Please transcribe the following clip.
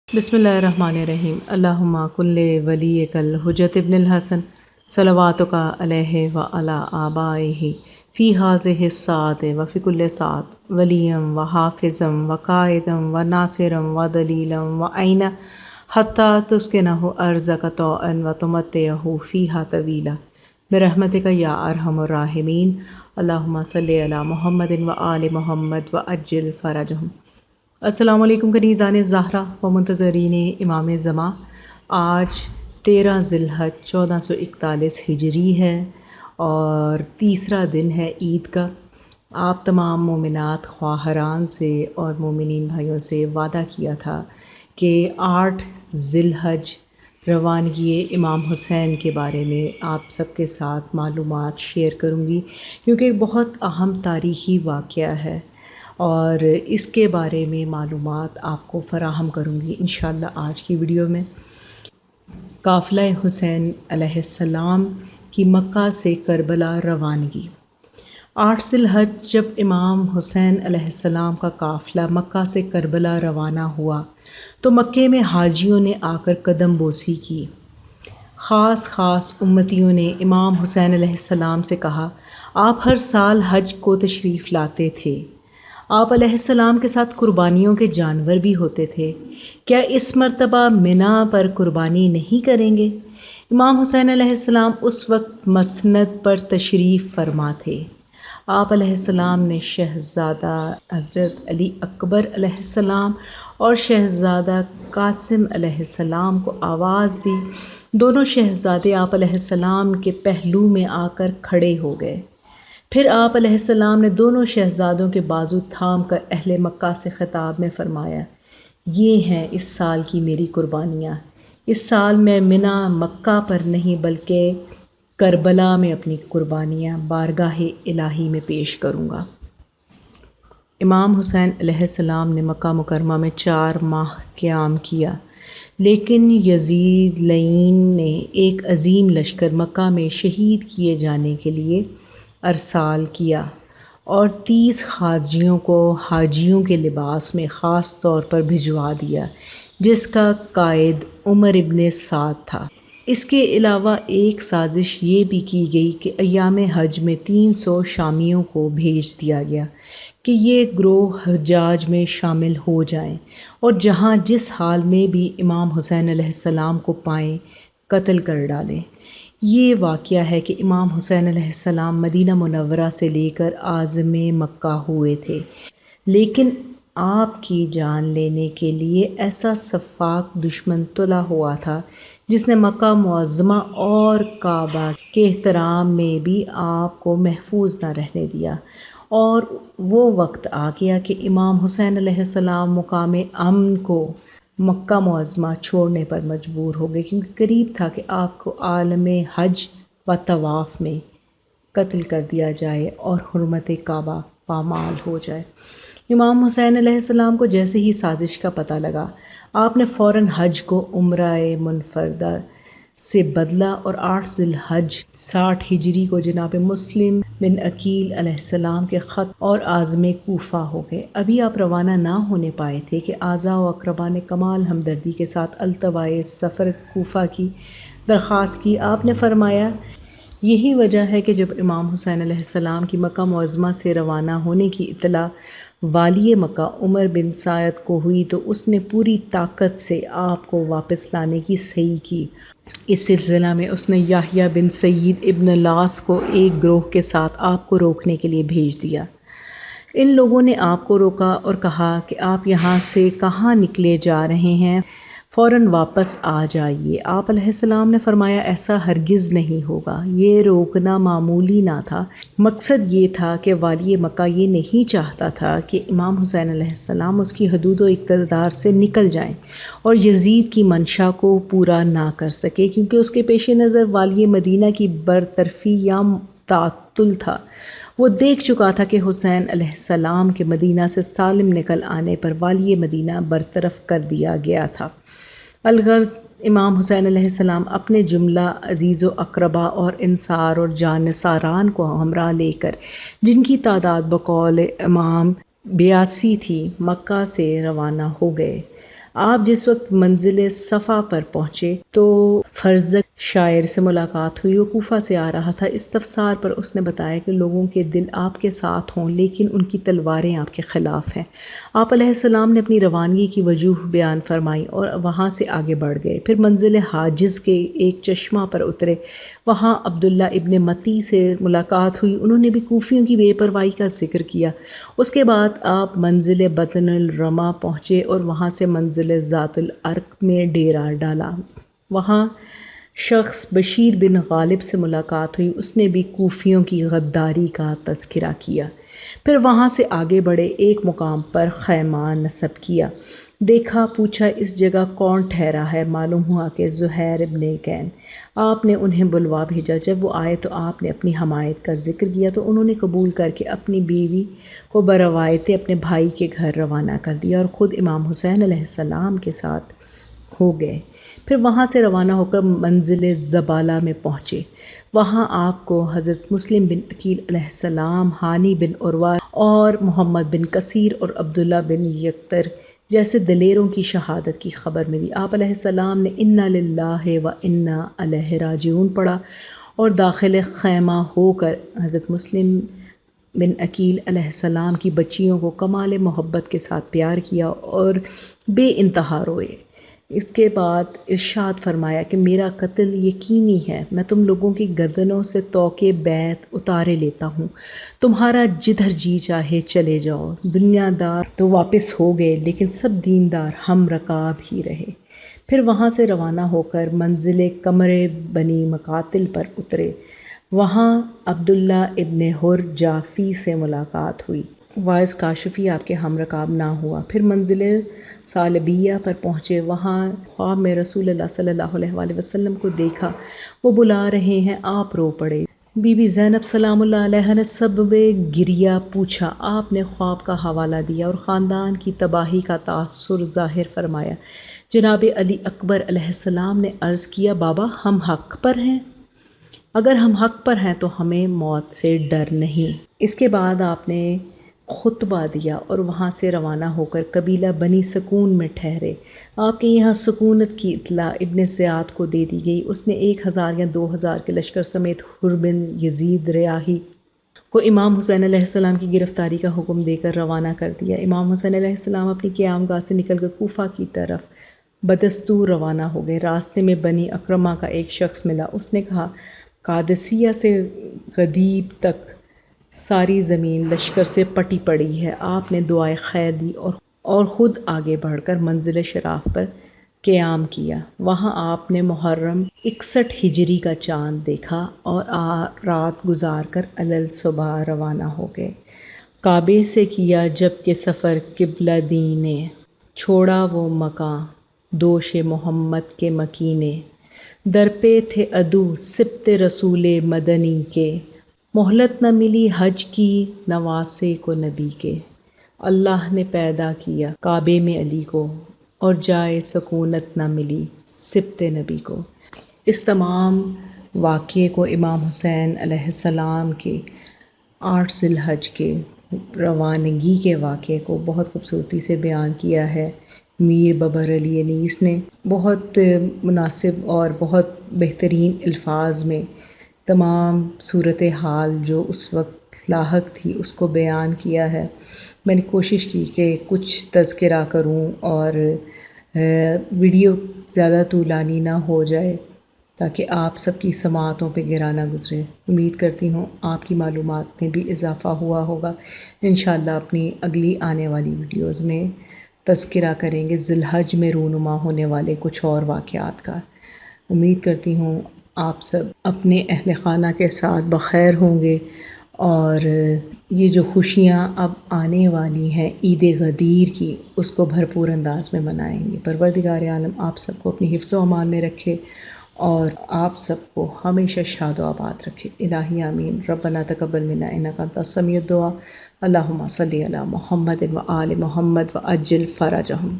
بسم اللہ الرحمن الرحیم اللہم کل ولیک الحجۃ ابن الحسن صلواتک علیہ وعلی آبائہ فی ہذہ الساعۃ وفی کل ساعۃ ولیا وحافظا وقائدا وناصرا ودلیلا وعینا حتی تسکنہ ارضک طوعا وتمتعہ فیہا طویلا برحمتک یا ارحم الراحمین اللہم صلی علی محمد وآل محمد وعجل فرجہم۔ السلام علیکم کنیزان زہرا و منتظرین امام زمان۔ آج 13 ذی الحج 1441 ہجری ہے اور تیسرا دن ہے عید کا۔ آپ تمام مومنات خواہران سے اور مومنین بھائیوں سے وعدہ کیا تھا کہ 8 ذی الحج روانگی امام حسین کے بارے میں آپ سب کے ساتھ معلومات شیئر کروں گی، کیونکہ بہت اہم تاریخی واقعہ ہے اور اس کے بارے میں معلومات آپ کو فراہم کروں گی انشاءاللہ آج کی ویڈیو میں۔ قافلہ حسین علیہ السلام کی مکہ سے کربلا روانگی۔ 8 ذی الحج جب امام حسین علیہ السلام کا قافلہ مکہ سے کربلا روانہ ہوا تو مکے میں حاجیوں نے آ کر قدم بوسی کی۔ خاص امتیوں نے امام حسین علیہ السلام سے کہا، آپ ہر سال حج کو تشریف لاتے تھے، آپ علیہ السلام کے ساتھ قربانیوں کے جانور بھی ہوتے تھے، کیا اس مرتبہ منا پر قربانی نہیں کریں گے؟ امام حسین علیہ السلام اس وقت مسند پر تشریف فرما تھے۔ آپ علیہ السلام نے شہزادہ حضرت علی اکبر علیہ السلام اور شہزادہ قاسم علیہ السلام کو آواز دی۔ دونوں شہزادے آپ علیہ السلام کے پہلو میں آ کر کھڑے ہو گئے۔ پھر آپ علیہ السلام نے دونوں شہزادوں کے بازو تھام کر اہل مکہ سے خطاب میں فرمایا، یہ ہیں اس سال کی میری قربانیاں۔ اس سال میں منا مکہ پر نہیں بلکہ کربلا میں اپنی قربانیاں بارگاہ الہی میں پیش کروں گا۔ امام حسین علیہ السلام نے مکہ مکرمہ میں 4 ماہ قیام کیا، لیکن یزید لعین نے ایک عظیم لشکر مکہ میں شہید کیے جانے کے لیے ارسال کیا اور 30 خارجیوں کو حاجیوں کے لباس میں خاص طور پر بھجوا دیا، جس کا قائد عمر ابن سعد تھا۔ اس کے علاوہ ایک سازش یہ بھی کی گئی کہ ایام حج میں 300 شامیوں کو بھیج دیا گیا کہ یہ گروہ حجاج میں شامل ہو جائیں اور جہاں جس حال میں بھی امام حسین علیہ السلام کو پائیں قتل کر ڈالیں۔ یہ واقعہ ہے کہ امام حسین علیہ السلام مدینہ منورہ سے لے کر عازم مکہ ہوئے تھے، لیکن آپ کی جان لینے کے لیے ایسا سفاک دشمن طلع ہوا تھا جس نے مکہ معظمہ اور کعبہ کے احترام میں بھی آپ کو محفوظ نہ رہنے دیا، اور وہ وقت آ گیا کہ امام حسین علیہ السلام مقام امن کو مکہ معظمہ چھوڑنے پر مجبور ہو گئے، کیونکہ قریب تھا کہ آپ کو عالم حج و طواف میں قتل کر دیا جائے اور حرمت کعبہ پامال ہو جائے۔ امام حسین علیہ السلام کو جیسے ہی سازش کا پتہ لگا، آپ نے فوراً حج کو عمرہ منفردہ سے بدلا اور 8 ذی الحج 60 ہجری کو جناب مسلم بن عقیل علیہ السلام کے خط اور عازم کوفہ ہو گئے۔ ابھی آپ روانہ نہ ہونے پائے تھے کہ اعزاء و اقربا نے کمال ہمدردی کے ساتھ التوائے سفر کوفہ کی درخواست کی۔ آپ نے فرمایا، یہی وجہ ہے کہ جب امام حسین علیہ السلام کی مکہ معظمہ سے روانہ ہونے کی اطلاع والی مکہ عمر بن سعد کو ہوئی تو اس نے پوری طاقت سے آپ کو واپس لانے کی صحیح کی۔ اس سلسلہ میں اس نے یحییٰ بن سعید ابن لاس کو ایک گروہ کے ساتھ آپ کو روکنے کے لیے بھیج دیا۔ ان لوگوں نے آپ کو روکا اور کہا کہ آپ یہاں سے کہاں نکلے جا رہے ہیں، فوراً واپس آ جائیے۔ آپ علیہ السلام نے فرمایا، ایسا ہرگز نہیں ہوگا۔ یہ روکنا معمولی نہ تھا، مقصد یہ تھا کہ والی مکہ یہ نہیں چاہتا تھا کہ امام حسین علیہ السلام اس کی حدود و اقتدار سے نکل جائیں اور یزید کی منشا کو پورا نہ کر سکے، کیونکہ اس کے پیش نظر والی مدینہ کی برطرفی یا تعطل تھا۔ وہ دیکھ چکا تھا کہ حسین علیہ السلام کے مدینہ سے سالم نکل آنے پر والی مدینہ برطرف کر دیا گیا تھا۔ الغرض امام حسین علیہ السلام اپنے جملہ عزیز و اقربا اور انصار اور جانصاران کو ہمراہ لے کر، جن کی تعداد بقول امام 82 تھی، مکہ سے روانہ ہو گئے۔ آپ جس وقت منزل صفا پر پہنچے تو فرزق شاعر سے ملاقات ہوئی، وہ کوفہ سے آ رہا تھا۔ استفسار پر اس نے بتایا کہ لوگوں کے دل آپ کے ساتھ ہوں لیکن ان کی تلواریں آپ کے خلاف ہیں۔ آپ علیہ السلام نے اپنی روانگی کی وجوہ بیان فرمائی اور وہاں سے آگے بڑھ گئے۔ پھر منزل حاجز کے ایک چشمہ پر اترے، وہاں عبداللہ ابن متی سے ملاقات ہوئی، انہوں نے بھی کوفیوں کی بے پرواہی کا ذکر کیا۔ اس کے بعد آپ منزل بطن الرما پہنچے اور وہاں سے منزل ذات العرق میں ڈیرا ڈالا۔ وہاں شخص بشیر بن غالب سے ملاقات ہوئی، اس نے بھی کوفیوں کی غداری کا تذکرہ کیا۔ پھر وہاں سے آگے بڑھے، ایک مقام پر خیمہ نصب کیا، دیکھا، پوچھا اس جگہ کون ٹھہرا ہے، معلوم ہوا کہ زہیر ابن کین۔ آپ نے انہیں بلوا بھیجا، جب وہ آئے تو آپ نے اپنی حمایت کا ذکر کیا تو انہوں نے قبول کر کے اپنی بیوی کو بروایت اپنے بھائی کے گھر روانہ کر دیا اور خود امام حسین علیہ السلام کے ساتھ ہو گئے۔ پھر وہاں سے روانہ ہو کر منزل زبالہ میں پہنچے، وہاں آپ کو حضرت مسلم بن عقیل علیہ السلام، ہانی بن عروہ اور محمد بن کثیر اور عبداللہ بن یکتر جیسے دلیروں کی شہادت کی خبر ملی۔ آپ علیہ السلام نے انا للہ و انا الیہ راجعون پڑھا اور داخل خیمہ ہو کر حضرت مسلم بن عقیل علیہ السلام کی بچیوں کو کمال محبت کے ساتھ پیار کیا اور بے انتہا روئے۔ اس کے بعد ارشاد فرمایا کہ میرا قتل یقینی ہے، میں تم لوگوں کی گردنوں سے توقے بیعت اتارے لیتا ہوں، تمہارا جدھر جی چاہے چلے جاؤ۔ دنیا دار تو واپس ہو گئے لیکن سب دیندار ہم رکاب ہی رہے۔ پھر وہاں سے روانہ ہو کر منزل قمر بنی مقاتل پر اترے، وہاں عبداللہ ابن حر جعفی سے ملاقات ہوئی، واعظ کاشفی آپ کے ہم رکاب نہ ہوا۔ پھر منزل سالبیہ پر پہنچے، وہاں خواب میں رسول اللہ صلی اللہ علیہ وآلہ وسلم کو دیکھا، وہ بلا رہے ہیں، آپ رو پڑے۔ بی بی زینب سلام اللہ علیہا نے سبب گریہ پوچھا، آپ نے خواب کا حوالہ دیا اور خاندان کی تباہی کا تاثر ظاہر فرمایا۔ جناب علی اکبر علیہ السلام نے عرض کیا، بابا ہم حق پر ہیں؟ اگر ہم حق پر ہیں تو ہمیں موت سے ڈر نہیں۔ اس کے بعد آپ نے خطبہ دیا اور وہاں سے روانہ ہو کر قبیلہ بنی سکون میں ٹھہرے۔ آپ کے یہاں سکونت کی اطلاع ابن زیاد کو دے دی گئی، اس نے 1000 یا 2000 کے لشکر سمیت حر بن یزید ریاحی کو امام حسین علیہ السلام کی گرفتاری کا حکم دے کر روانہ کر دیا۔ امام حسین علیہ السلام اپنی قیام گاہ سے نکل کر کوفہ کی طرف بدستور روانہ ہو گئے۔ راستے میں بنی اکرمہ کا ایک شخص ملا، اس نے کہا قادسیہ سے غدیب تک ساری زمین لشکر سے پٹی پڑی ہے۔ آپ نے دعائے خیر دی اور خود آگے بڑھ کر منزل شراف پر قیام کیا، وہاں آپ نے محرم 61 ہجری کا چاند دیکھا اور رات گزار کر الصبح روانہ ہو گئے۔ کعبے سے کیا جب کہ سفر قبلہ دین نے، چھوڑا وہ مکاں دوش محمد کے مکینے، در پہ تھے عدو سبط رسول مدنی کے، مہلت نہ ملی حج کی نواسے کو نبی کے، اللہ نے پیدا کیا کعبے میں علی کو اور جائے سکونت نہ ملی سبط نبی کو۔ اس تمام واقعے کو امام حسین علیہ السلام کے 8 ذی الحج کے روانگی کے واقعے کو بہت خوبصورتی سے بیان کیا ہے میر بابر علی انیس نے، بہت مناسب اور بہت بہترین الفاظ میں تمام صورتحال جو اس وقت لاحق تھی اس کو بیان کیا ہے۔ میں نے کوشش کی کہ کچھ تذکرہ کروں اور ویڈیو زیادہ طولانی نہ ہو جائے تاکہ آپ سب کی سماعتوں پہ گرا نہ گزرے۔ امید کرتی ہوں آپ کی معلومات میں بھی اضافہ ہوا ہوگا۔ انشاءاللہ اپنی اگلی آنے والی ویڈیوز میں تذکرہ کریں گے ذی الحج میں رونما ہونے والے کچھ اور واقعات کا۔ امید کرتی ہوں آپ سب اپنے اہل خانہ کے ساتھ بخیر ہوں گے اور یہ جو خوشیاں اب آنے والی ہیں عید غدیر کی، اس کو بھرپور انداز میں منائیں گے۔ پروردگار عالم آپ سب کو اپنی حفظ و امان میں رکھے اور آپ سب کو ہمیشہ شاد و آباد رکھے۔ الہی آمین۔ ربنا تقبل منا انک انت السمیع الدعاء، اللہم صلی علی محمد و آل محمد و عجل فرجہم۔